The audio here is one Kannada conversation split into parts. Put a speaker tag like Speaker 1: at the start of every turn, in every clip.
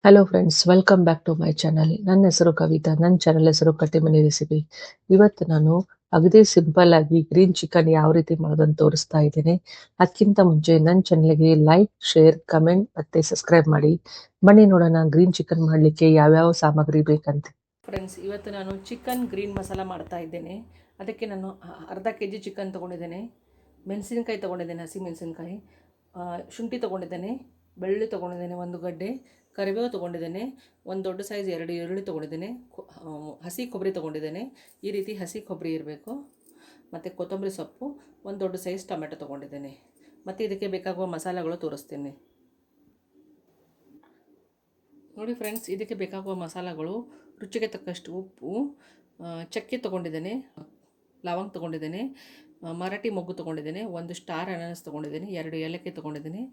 Speaker 1: Hello friends, welcome back to my channel. ನನ್ನ ಹೆಸರು ಕವಿತಾ. ನನ್ನ ಚಾನಲ್ ಹೆಸರು ಕಟ್ಟಿಮನಿ ರೆಸಿಪಿ. ಇವತ್ತು ನಾನು ಅಗದಿ ಸಿಂಪಲ್ ಆಗಿ ಗ್ರೀನ್ ಚಿಕನ್ ಯಾವ ರೀತಿ ಮಾಡೋದನ್ನು ತೋರಿಸ್ತಾ ಇದ್ದೇನೆ. ಅದಕ್ಕಿಂತ ಮುಂಚೆ ನನ್ನ ಚಾನಲ್ಗೆ ಲೈಕ್, ಶೇರ್, ಕಮೆಂಟ್ ಮತ್ತೆ ಸಬ್ಸ್ಕ್ರೈಬ್ ಮಾಡಿ. ಬನ್ನಿ ನೋಡೋಣ ಗ್ರೀನ್ ಚಿಕನ್ ಮಾಡಲಿಕ್ಕೆ ಯಾವ್ಯಾವ ಸಾಮಗ್ರಿ ಬೇಕಂತ.
Speaker 2: ಫ್ರೆಂಡ್ಸ್, ಇವತ್ತು ನಾನು ಚಿಕನ್ ಗ್ರೀನ್ ಮಸಾಲ ಮಾಡ್ತಾ ಇದ್ದೇನೆ. ಅದಕ್ಕೆ ನಾನು ಅರ್ಧ kg ಚಿಕನ್ ತೊಗೊಂಡಿದ್ದೇನೆ, ಮೆಣಸಿನಕಾಯಿ ತೊಗೊಂಡಿದ್ದೇನೆ, ಹಸಿ ಮೆಣಸಿನಕಾಯಿ, ಶುಂಠಿ ತೊಗೊಂಡಿದ್ದೇನೆ, ಬೆಳ್ಳುಳ್ಳಿ ತೊಗೊಂಡಿದ್ದೇನೆ, ಒಂದು ಗಡ್ಡೆ, ಕರಿಬೇವು ತೊಗೊಂಡಿದ್ದೇನೆ, ಒಂದು ದೊಡ್ಡ ಸೈಜ್ 2 ಈರುಳ್ಳಿ ತೊಗೊಂಡಿದ್ದೇನೆ, ಹಸಿ ಕೊಬ್ಬರಿ ತೊಗೊಂಡಿದ್ದೇನೆ. ಈ ರೀತಿ ಹಸಿ ಕೊಬ್ಬರಿ ಇರಬೇಕು. ಮತ್ತು ಕೊತ್ತಂಬರಿ ಸೊಪ್ಪು, ಒಂದು ದೊಡ್ಡ ಸೈಜ್ ಟೊಮೆಟೊ ತೊಗೊಂಡಿದ್ದೇನೆ. ಮತ್ತು ಇದಕ್ಕೆ ಬೇಕಾಗುವ ಮಸಾಲೆಗಳು ತೋರಿಸ್ತೀನಿ ನೋಡಿ ಫ್ರೆಂಡ್ಸ್. ಇದಕ್ಕೆ ಬೇಕಾಗುವ ಮಸಾಲೆಗಳು: ರುಚಿಗೆ ತಕ್ಕಷ್ಟು ಉಪ್ಪು, ಚಕ್ಕೆ ತೊಗೊಂಡಿದ್ದೇನೆ, ಲವಂಗ ತೊಗೊಂಡಿದ್ದೇನೆ, ಮರಾಠಿ ಮೊಗ್ಗು ತೊಗೊಂಡಿದ್ದೇನೆ, ಒಂದು ಸ್ಟಾರ್ ಅನಾನಸ್ ತೊಗೊಂಡಿದ್ದೇನೆ, 2 ಏಲಕ್ಕಿ ತೊಗೊಂಡಿದ್ದೇನೆ,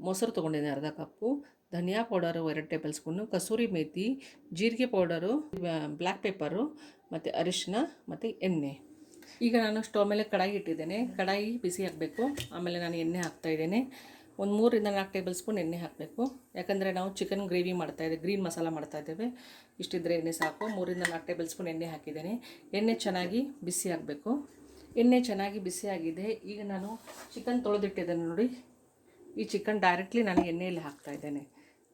Speaker 2: ಮೊಸರು ತೊಗೊಂಡಿದ್ದೇನೆ ಅರ್ಧ ಕಪ್ಪು, ಧನಿಯಾ ಪೌಡರು 2 ಟೇಬಲ್ ಸ್ಪೂನು, ಕಸೂರಿ ಮೇಥಿ, ಜೀರಿಗೆ ಪೌಡರು, ಬ್ಲ್ಯಾಕ್ ಪೆಪ್ಪರು, ಮತ್ತು ಅರಿಶಿನ ಮತ್ತು ಎಣ್ಣೆ. ಈಗ ನಾನು ಸ್ಟವ್ ಮೇಲೆ ಕಡಾಯಿ ಇಟ್ಟಿದ್ದೇನೆ. ಕಡಾಯಿ ಬಿಸಿ ಹಾಕಬೇಕು. ಆಮೇಲೆ ನಾನು ಎಣ್ಣೆ ಹಾಕ್ತಾಯಿದ್ದೇನೆ. ಒಂದು 3 ರಿಂದ 4 ಟೇಬಲ್ ಸ್ಪೂನ್ ಎಣ್ಣೆ ಹಾಕಬೇಕು. ಯಾಕಂದರೆ ನಾವು ಚಿಕನ್ ಗ್ರೇವಿ ಮಾಡ್ತಾಯಿದ್ದೇವೆ, ಗ್ರೀನ್ ಮಸಾಲ ಮಾಡ್ತಾಯಿದ್ದೇವೆ. ಇಷ್ಟಿದ್ರೆ ಎಣ್ಣೆ ಸಾಕು. 3 ರಿಂದ 4 ಟೇಬಲ್ ಸ್ಪೂನ್ ಎಣ್ಣೆ ಹಾಕಿದ್ದೇನೆ. ಎಣ್ಣೆ ಚೆನ್ನಾಗಿ ಬಿಸಿ ಆಗಬೇಕು. ಎಣ್ಣೆ ಚೆನ್ನಾಗಿ ಬಿಸಿ ಆಗಿದೆ. ಈಗ ನಾನು ಚಿಕನ್ ತೊಳೆದಿಟ್ಟಿದ್ದೇನೆ ನೋಡಿ. ಈ ಚಿಕನ್ ಡೈರೆಕ್ಟ್ಲಿ ನಾನು ಎಣ್ಣೆಯಲ್ಲಿ ಹಾಕ್ತಾಯಿದ್ದೇನೆ.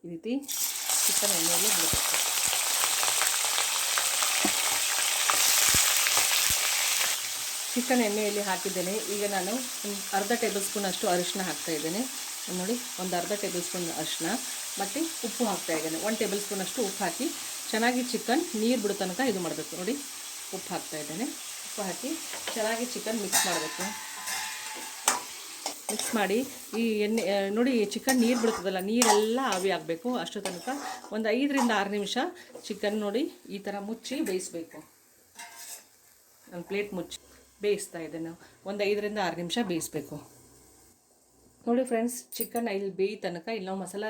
Speaker 2: ಈ ರೀತಿ ಚಿಕನ್ ಎಣ್ಣೆಯಲ್ಲಿ ಬಿಡಬೇಕು. ಚಿಕನ್ ಎಣ್ಣೆಯಲ್ಲಿ ಹಾಕಿದ್ದೇನೆ. ಈಗ ನಾನು ಅರ್ಧ ಟೇಬಲ್ ಸ್ಪೂನ್ ಅಷ್ಟು ಅರಿಶಿನ ಹಾಕ್ತಾಯಿದ್ದೇನೆ ನೋಡಿ. ಒಂದು ಅರ್ಧ ಟೇಬಲ್ ಸ್ಪೂನ್ ಅರಿಶಿನ ಮತ್ತು ಉಪ್ಪು ಹಾಕ್ತಾಯಿದ್ದೇನೆ. 1 ಟೇಬಲ್ ಸ್ಪೂನ್ ಅಷ್ಟು ಉಪ್ಪು ಹಾಕಿ ಚೆನ್ನಾಗಿ ಚಿಕನ್ ನೀರು ಬಿಡೋ ತನಕ ಇದು ಮಾಡಬೇಕು ನೋಡಿ. ಉಪ್ಪು ಹಾಕ್ತಾಯಿದ್ದೇನೆ. ಉಪ್ಪು ಹಾಕಿ ಚೆನ್ನಾಗಿ ಚಿಕನ್ ಮಿಕ್ಸ್ ಮಾಡಬೇಕು. ಮಿಕ್ಸ್ ಮಾಡಿ ಈ ಎಣ್ಣೆ ನೋಡಿ, ಚಿಕನ್ ನೀರು ಬಿಡ್ತದಲ್ಲ, ನೀರೆಲ್ಲ ಆವಿ ಆಗಬೇಕು. ಅಷ್ಟು ತನಕ ಒಂದು 5 ರಿಂದ 6 ನಿಮಿಷ ಚಿಕನ್ ನೋಡಿ ಈ ಥರ ಮುಚ್ಚಿ ಬೇಯಿಸಬೇಕು. ನಾನು ಪ್ಲೇಟ್ ಮುಚ್ಚಿ ಬೇಯಿಸ್ತಾ ಇದ್ದೇನೆ. ಒಂದು 5 ರಿಂದ 6 ನಿಮಿಷ ಬೇಯಿಸಬೇಕು ನೋಡಿ ಫ್ರೆಂಡ್ಸ್. ಚಿಕನ್ ಇಲ್ಲಿ ಬೇಯಿ ತನಕ ಇಲ್ಲಿ ನಾವು ಮಸಾಲ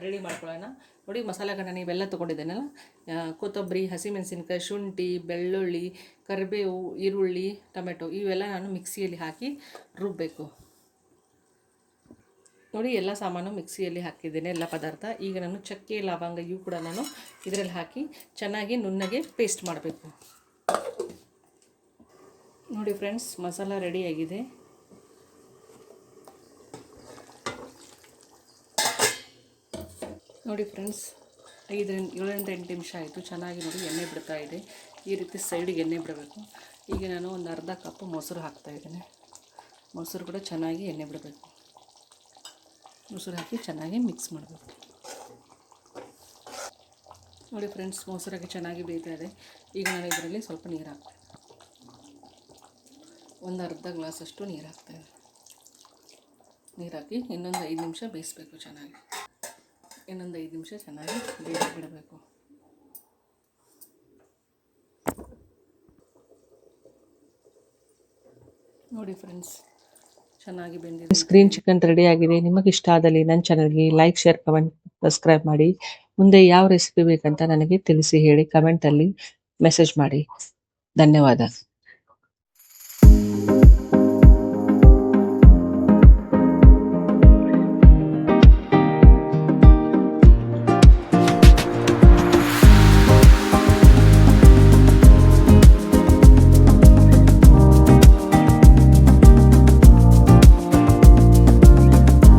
Speaker 2: ರೆಡಿ ಮಾಡ್ಕೊಳ್ಳೋಣ ನೋಡಿ. ಮಸಾಲೆಗಳನ್ನ ನೀವೆಲ್ಲ ತೊಗೊಂಡಿದ್ದೇನಲ್ಲ, ಕೊತ್ತಂಬರಿ, ಹಸಿಮೆಣಸಿನ್ಕಾಯಿ, ಶುಂಠಿ, ಬೆಳ್ಳುಳ್ಳಿ, ಕರಿಬೇವು, ಈರುಳ್ಳಿ, ಟೊಮೆಟೊ ಇವೆಲ್ಲ ನಾನು ಮಿಕ್ಸಿಯಲ್ಲಿ ಹಾಕಿ ರುಬ್ಬಬೇಕು ನೋಡಿ. ಎಲ್ಲ ಸಾಮಾನು ಮಿಕ್ಸಿಯಲ್ಲಿ ಹಾಕಿದ್ದೇನೆ, ಎಲ್ಲ ಪದಾರ್ಥ. ಈಗ ನಾನು ಚಕ್ಕೆ, ಲವಂಗ ಇವು ಕೂಡ ನಾನು ಇದರಲ್ಲಿ ಹಾಕಿ ಚೆನ್ನಾಗಿ ನುಣ್ಣಗೆ ಪೇಸ್ಟ್ ಮಾಡಬೇಕು ನೋಡಿ ಫ್ರೆಂಡ್ಸ್. ಮಸಾಲ ರೆಡಿಯಾಗಿದೆ. ನೋಡಿ ಫ್ರೆಂಡ್ಸ್, 7 ರಿಂದ 8 ನಿಮಿಷ ಆಯಿತು. ಚೆನ್ನಾಗಿ ನೋಡಿ ಎಣ್ಣೆ ಬಿಡ್ತಾ ಇದೆ. ಈ ರೀತಿ ಸೈಡಿಗೆ ಎಣ್ಣೆ ಬಿಡಬೇಕು. ಈಗ ನಾನು ಒಂದು ಅರ್ಧ ಕಪ್ ಮೊಸರು ಹಾಕ್ತಾಯಿದ್ದೇನೆ. ಮೊಸರು ಕೂಡ ಚೆನ್ನಾಗಿ ಎಣ್ಣೆ ಬಿಡಬೇಕು. ಮೊಸರು ಹಾಕಿ ಚೆನ್ನಾಗಿ ಮಿಕ್ಸ್ ಮಾಡಬೇಕು ನೋಡಿ ಫ್ರೆಂಡ್ಸ್. ಮೊಸರಾಗಿ ಚೆನ್ನಾಗಿ ಬೇಯ್ತಾ ಇದೆ. ಈಗ ನಾನು ಇದರಲ್ಲಿ ಸ್ವಲ್ಪ ನೀರು ಹಾಕ್ತೇನೆ. ಒಂದು ಅರ್ಧ ಗ್ಲಾಸಷ್ಟು ನೀರು ಹಾಕ್ತಾಯಿದ್ದೆ. ನೀರು ಹಾಕಿ ಇನ್ನೊಂದು 5 ನಿಮಿಷ ಬೇಯಿಸಬೇಕು ಚೆನ್ನಾಗಿ. ಇನ್ನೊಂದು 5 ನಿಮಿಷ ಚೆನ್ನಾಗಿ ಬೇಯಿಸಿಬಿಡಬೇಕು ನೋಡಿ ಫ್ರೆಂಡ್ಸ್. ಚೆನ್ನಾಗಿ ಬೆಂದಿದೆ.
Speaker 1: ಗ್ರೀನ್ ಚಿಕನ್ ರೆಡಿ ಆಗಿದೆ. ನಿಮಗೆ ಇಷ್ಟ ಆದಲ್ಲಿ ನನ್ನ ಚಾನಲ್ಗೆ ಲೈಕ್, ಶೇರ್, ಕಮೆಂಟ್, ಸಬ್ಸ್ಕ್ರೈಬ್ ಮಾಡಿ. ಮುಂದೆ ಯಾವ ರೆಸಿಪಿ ಬೇಕಂತ ನನಗೆ ತಿಳಿಸಿ ಹೇಳಿ. ಕಮೆಂಟಲ್ಲಿ ಮೆಸೇಜ್ ಮಾಡಿ. ಧನ್ಯವಾದ.